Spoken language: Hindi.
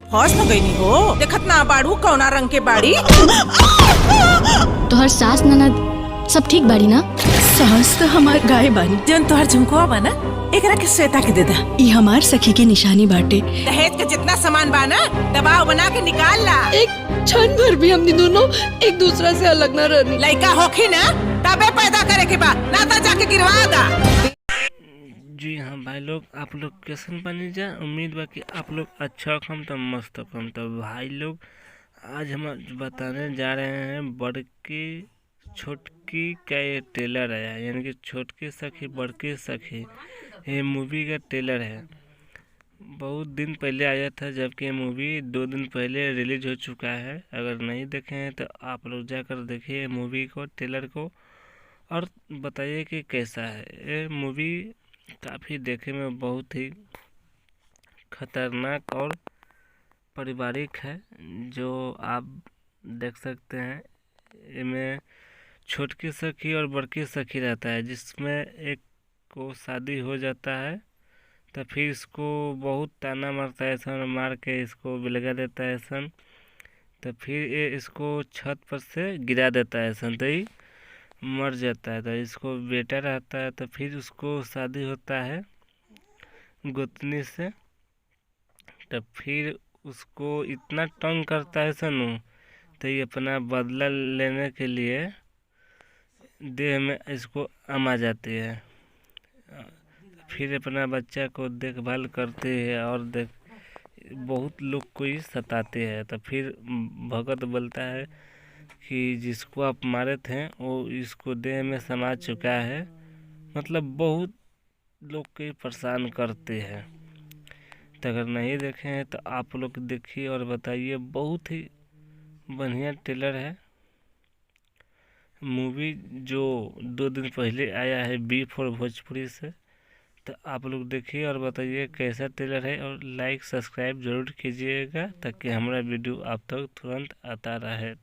होश न गई हो, देखत ना बाड़ू कौना रंग के बाड़ी। तोहर सास ननद सब ठीक बाड़ी ना? सास तो हमार गाय बानी। जन तोहर झुमकुआ बना एकरा के श्वेता के दे दा। ई हमार सखी के निशानी बाटे। दहेज के जितना सामान बाना दबाव बना के निकाल ला। एक क्षण भर भी हमनी दोनों एक दूसरा से अलग न रहनी। लड़का होखी ना तबे पैदा करे के बा, ना तो जाके गिरवा दा। जी हाँ भाई लोग, आप लोग कैसन बनी जा। उम्मीद बा कि आप लोग अच्छा कम तो मस्त कम। तो भाई लोग आज हम बताने जा रहे हैं बड़की छोटकी का ये ट्रेलर आया, यानी कि छोटकी सखी बड़की सखी, ये मूवी का ट्रेलर है। बहुत दिन पहले आया था, जबकि ये मूवी 2 दिन पहले रिलीज हो चुका है। अगर नहीं देखे हैं तो आप लोग जाकर देखिए मूवी को, ट्रेलर को, और बताइए कि कैसा है। ये मूवी काफ़ी देखने में बहुत ही खतरनाक और पारिवारिक है, जो आप देख सकते हैं। इसमें छोटकी सखी और बड़की सखी रहता है, जिसमें एक को शादी हो जाता है तो फिर इसको बहुत ताना मारता है सन, मार के इसको बिलगा देता है सन। तो फिर ये इसको छत पर से गिरा देता है सन, तो ये मर जाता है। तो इसको बेटा रहता है, तो फिर उसको शादी होता है गोतनी से। तो फिर उसको इतना तंग करता है सनू, तो ये अपना बदला लेने के लिए देह में इसको आम आ जाती है। फिर अपना बच्चा को देखभाल करती है और बहुत लोग को ही सताते हैं। तो फिर भगत बोलता है कि जिसको आप मारे थे वो इसको देह में समा चुका है। मतलब बहुत लोग को परेशान करते हैं। तो अगर नहीं देखे हैं तो आप लोग देखिए और बताइए। बहुत ही बढ़िया ट्रेलर है। मूवी जो 2 दिन पहले आया है B4 भोजपुरी से। तो आप लोग देखिए और बताइए कैसा ट्रेलर है, और लाइक सब्सक्राइब जरूर कीजिएगा ताकि हमारा वीडियो आप तक तुरंत आता रहे।